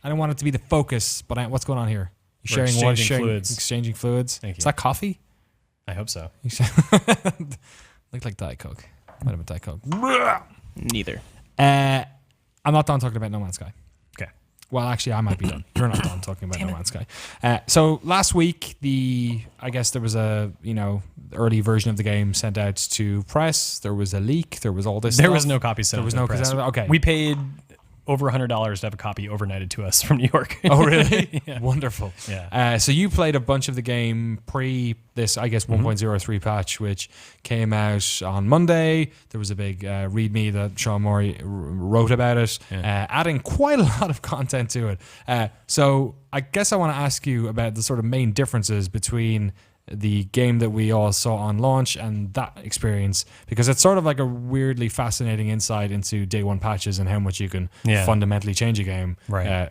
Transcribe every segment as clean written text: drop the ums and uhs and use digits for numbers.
I don't want it to be the focus, but what's going on here? We're exchanging fluids. Exchanging fluids. Thank you. Is that coffee? I hope so. Looked like Diet Coke. Might have been Diet Coke. Neither. I'm not done talking about No Man's Sky. Okay. Well, actually, I might be done. You're not done talking about No Man's Sky. So last week, I guess there was a early version of the game sent out to press. There was a leak. There was all this. There was no copy sent. There was no press. Okay. We paid over $100 to have a copy overnighted to us from New York. Oh, really? Yeah. Wonderful. Yeah. So you played a bunch of the game pre this, I guess, 1.03 patch, which came out on Monday. There was a big README that Sean Murray wrote about it, adding quite a lot of content to it. So I guess I want to ask you about the sort of main differences between the game that we all saw on launch and that experience, because it's sort of like a weirdly fascinating insight into day one patches and how much you can fundamentally change a game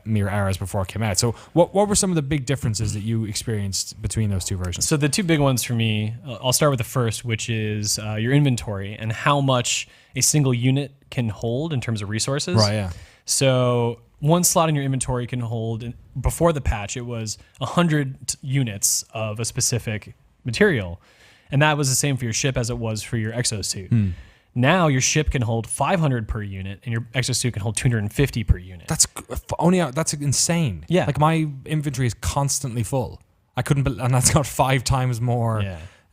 mere hours before it came out. So what were some of the big differences that you experienced between those two versions? So the two big ones for me, I'll start with the first, which is your inventory and how much a single unit can hold in terms of resources. Right, yeah. So one slot in your inventory can hold, before the patch, it was 100 units of a specific material. And that was the same for your ship as it was for your exosuit. Now your ship can hold 500 per unit and your exosuit can hold 250 per unit. That's insane. Yeah. Like my inventory is constantly full. And that's got 5 times more.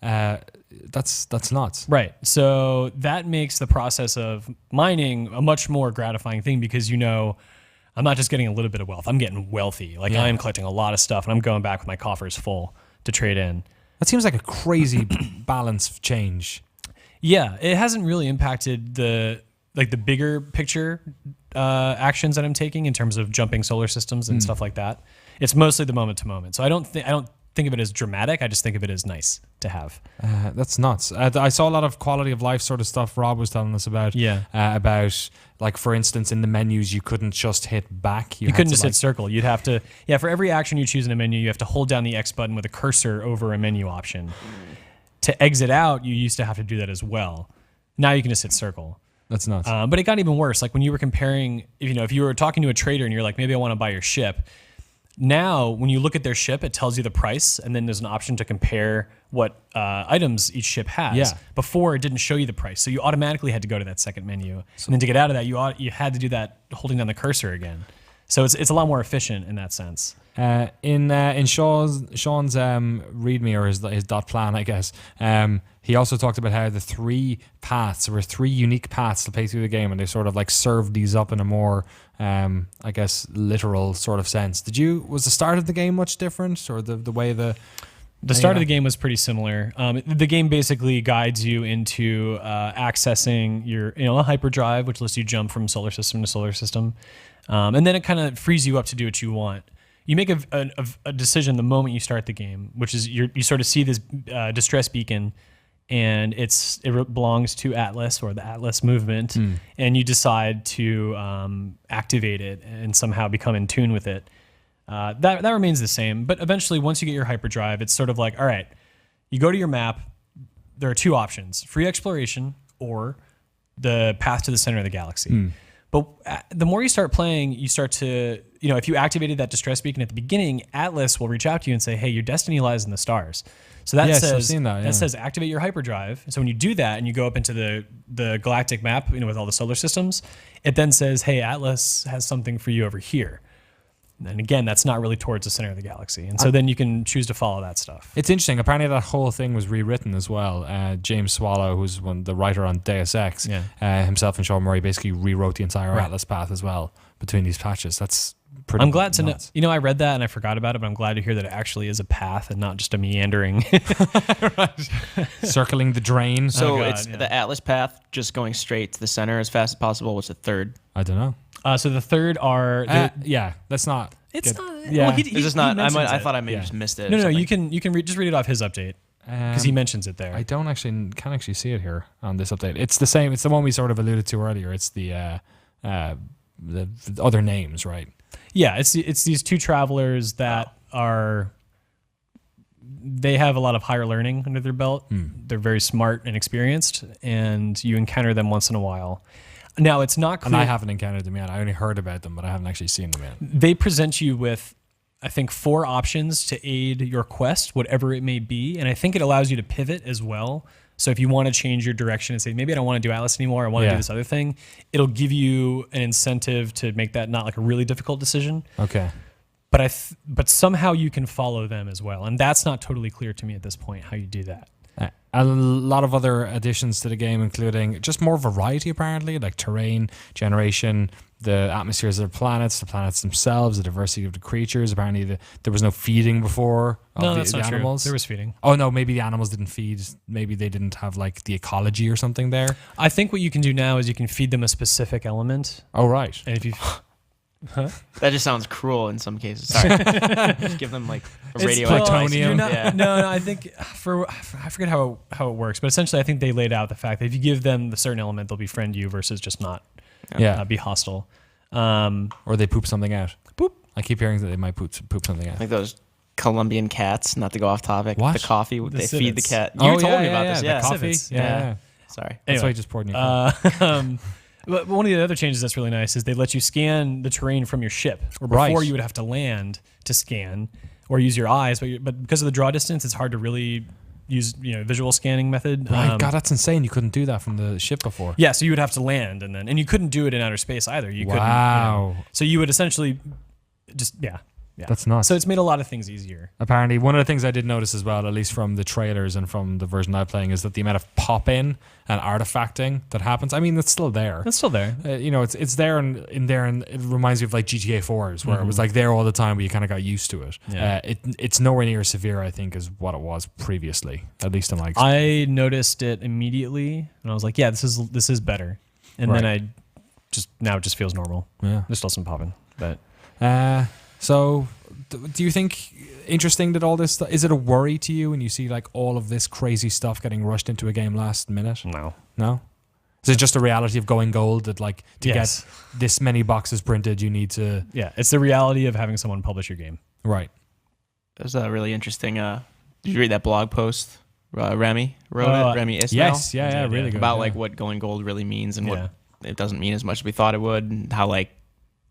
Yeah. That's nuts. Right. So that makes the process of mining a much more gratifying thing, because I'm not just getting a little bit of wealth. I'm getting wealthy. Like I am collecting a lot of stuff, and I'm going back with my coffers full to trade in. That seems like a crazy balance change. Yeah, it hasn't really impacted the bigger picture actions that I'm taking in terms of jumping solar systems and stuff like that. It's mostly the moment to moment. So I don't think of it as dramatic. I just think of it as nice to have. That's nuts. I saw a lot of quality of life sort of stuff Rob was telling us about. Yeah. About, like, for instance, in the menus, you couldn't just hit back. You couldn't just hit circle. You'd have to, for every action you choose in a menu, you have to hold down the X button with a cursor over a menu option. To exit out, you used to have to do that as well. Now you can just hit circle. That's nuts. But it got even worse. Like when you were comparing, if you were talking to a trader and you're like, maybe I want to buy your ship. Now, when you look at their ship, it tells you the price, and then there's an option to compare what items each ship has. Yeah. Before, it didn't show you the price, so you automatically had to go to that second menu. And then to get out of that, you had to do that holding down the cursor again. So it's a lot more efficient in that sense. In Sean's README, or his dot plan, I guess, he also talked about how the 3 paths, there were 3 unique paths to play through the game, and they sort of like served these up in a more, I guess, literal sort of sense. Was the start of the game much different, or the way the start of the game was pretty similar. The game basically guides you into accessing your a hyperdrive, which lets you jump from solar system to solar system, and then it kind of frees you up to do what you want. You make a decision the moment you start the game, which is you sort of see this distress beacon, and it belongs to Atlas, or the Atlas movement, and you decide to activate it and somehow become in tune with it. That remains the same, but eventually, once you get your hyperdrive, it's sort of like, all right, you go to your map. There are 2 options: free exploration or the path to the center of the galaxy. But the more you start playing, you start to, if you activated that distress beacon at the beginning, Atlas will reach out to you and say, hey, your destiny lies in the stars. So that says activate your hyperdrive. So when you do that and you go up into the galactic map, with all the solar systems, it then says, hey, Atlas has something for you over here. And again, that's not really towards the center of the galaxy. And so then you can choose to follow that stuff. It's interesting. Apparently that whole thing was rewritten as well. James Swallow, who's the writer on Deus Ex, himself and Sean Murray basically rewrote the entire Atlas path as well between these patches. That's pretty I'm glad nuts. to know. I read that and I forgot about it, but I'm glad to hear that it actually is a path and not just a meandering. Circling the drain. So the Atlas path, just going straight to the center as fast as possible. What's the third? I don't know. So the third are... let's not... It's not... Yeah. Well, Is this not... I thought I maybe just missed it. No, you can just read it off his update, because he mentions it there. I can't actually see it here on this update. It's the same. It's the one we sort of alluded to earlier. It's the other names, right? Yeah, it's these 2 travelers that they have a lot of higher learning under their belt. They're very smart and experienced, and you encounter them once in a while. Now, it's not And clear. I haven't encountered them yet. I only heard about them, but I haven't actually seen them yet. They present you with, I think, 4 options to aid your quest, whatever it may be. And I think it allows you to pivot as well. So if you want to change your direction and say, maybe I don't want to do Atlas anymore, I want to do this other thing, it'll give you an incentive to make that not like a really difficult decision. Okay. But but somehow you can follow them as well. And that's not totally clear to me at this point, how you do that. A lot of other additions to the game, including just more variety, apparently, like terrain, generation, the atmospheres of the planets themselves, the diversity of the creatures. Apparently, there was no feeding before of No, the, that's the not animals. true. There was feeding. Oh, no, maybe the animals didn't feed. Maybe they didn't have, like, the ecology or something there. I think what you can do now is you can feed them a specific element. Oh, right. And if you... That just sounds cruel in some cases. Sorry. Just give them like a It's radioactive plutonium. isolation. No, I think I forget how it works, but essentially I think they laid out the fact that if you give them the certain element, they'll befriend you versus just not be hostile. Or they poop something out. Boop. I keep hearing that they might poop something out. Like those Colombian cats, not to go off topic. What? The coffee, they feed the civets. cat. You told me about this, the yeah. coffee. Civets, Yeah. Sorry. That's why Anyway, you just poured in your cup. But one of the other changes that's really nice is they let you scan the terrain from your ship, or Right. before you would have to land to scan or use your eyes. But because of the draw distance, it's hard to really use visual scanning method. Right. God, that's insane. You couldn't do that from the ship before. Yeah, so you would have to land and you couldn't do it in outer space either. You couldn't. Wow. So you would essentially just yeah. That's nuts. So it's made a lot of things easier. Apparently, one of the things I did notice as well, at least from the trailers and from the version I'm playing, is that the amount of pop-in and artifacting that happens. I mean, it's still there. It's still there. It's there and in there, and it reminds me of like GTA 4s, where it was like there all the time, but you kind of got used to it. Yeah. It's nowhere near as severe, I think, as what it was previously. At least in like I noticed it immediately, and I was like, "Yeah, this is better." And then Right. now it just feels normal. Yeah. There's still some popping, but So, do you think interesting that all this is it a worry to you when you see like all of this crazy stuff getting rushed into a game last minute? No. Is it just a reality of going gold that like to Yes. get this many boxes printed, you need to it's the reality of having someone publish your game. right? It was really interesting. Did you read that blog post? Remy wrote it. Remy Ismail. Yes, yeah, really good. About yeah. like what going gold really means and Yeah. what it doesn't mean as much as we thought it would, and how like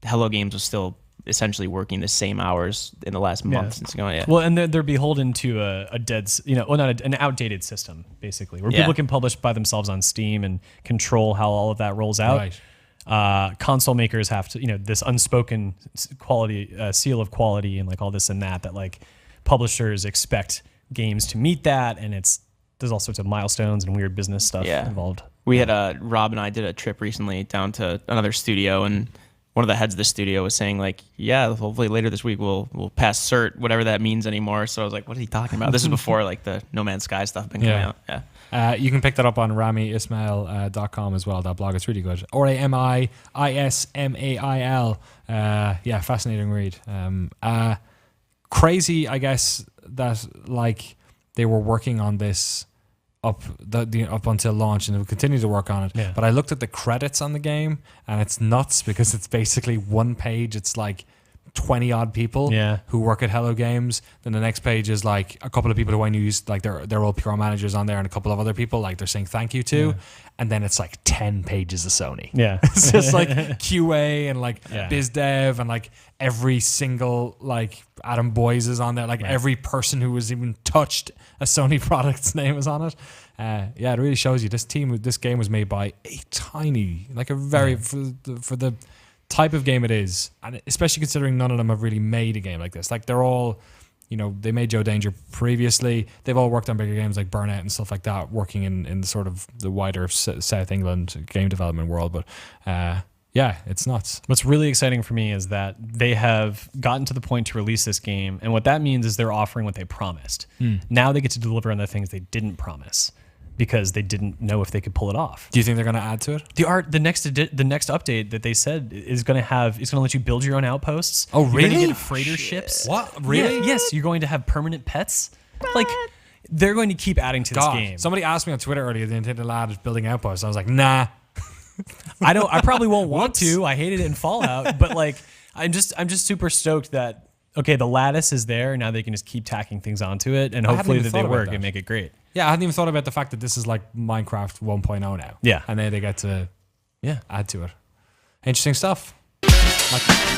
Hello Games was still essentially working the same hours in the last month since going. Yeah. Well, and they're beholden to an outdated system basically, where Yeah. people can publish by themselves on Steam and control how all of that rolls out. Right. Console makers have to, this unspoken quality seal of quality and like all this and that like publishers expect games to meet that, and there's all sorts of milestones and weird business stuff involved. We had Rob and I did a trip recently down to another studio, and one of the heads of the studio was saying like, yeah, hopefully later this week we'll pass cert, whatever that means anymore. So I was like, what are you talking about? This is before like the No Man's Sky stuff been coming out. Yeah. You can pick that up on RamiIsmail.com as well. That blog, it's really good. RAMIISMAIL. Fascinating read. Crazy, I guess, that like they were working on this up until launch, and they will continue to work on it. Yeah. But I looked at the credits on the game, and it's nuts because it's basically one page. It's like 20 odd people who work at Hello Games. Then the next page is like a couple of people who I knew, like they're all PR managers on there, and a couple of other people like they're saying thank you to. And then it's like 10 pages of Sony. Yeah. It's just like QA and like Yeah. biz dev, and like every single like Adam Boyes is on there. Like every person who was even touched a Sony product's name is on it. It really shows you this game was made by a tiny, like a very for the type of game it is, and especially considering none of them have really made a game like this. Like they're all, they made Joe Danger previously. They've all worked on bigger games like Burnout and stuff like that, working in the sort of the wider South England game development world. But it's nuts. What's really exciting for me is that they have gotten to the point to release this game, and what that means is they're offering what they promised. Now they get to deliver on the things they didn't promise, because they didn't know if they could pull it off. Do you think they're going to add to it? The next update that they said is going to let you build your own outposts. Oh, You're really? going to get freighter ships. What? Really? Yeah, yes, you're going to have permanent pets. Like they're going to keep adding to this game. Somebody asked me on Twitter earlier, the intended lad is building outposts. I was like, nah. I probably won't want to. I hated it in Fallout, but like I'm just super stoked that the lattice is there. Now they can just keep tacking things onto it, and hopefully even that they thought about work that. and make it great. Yeah, I hadn't even thought about the fact that this is like Minecraft 1.0 now. Yeah. And then they get to Yeah. add to it. Interesting stuff. Like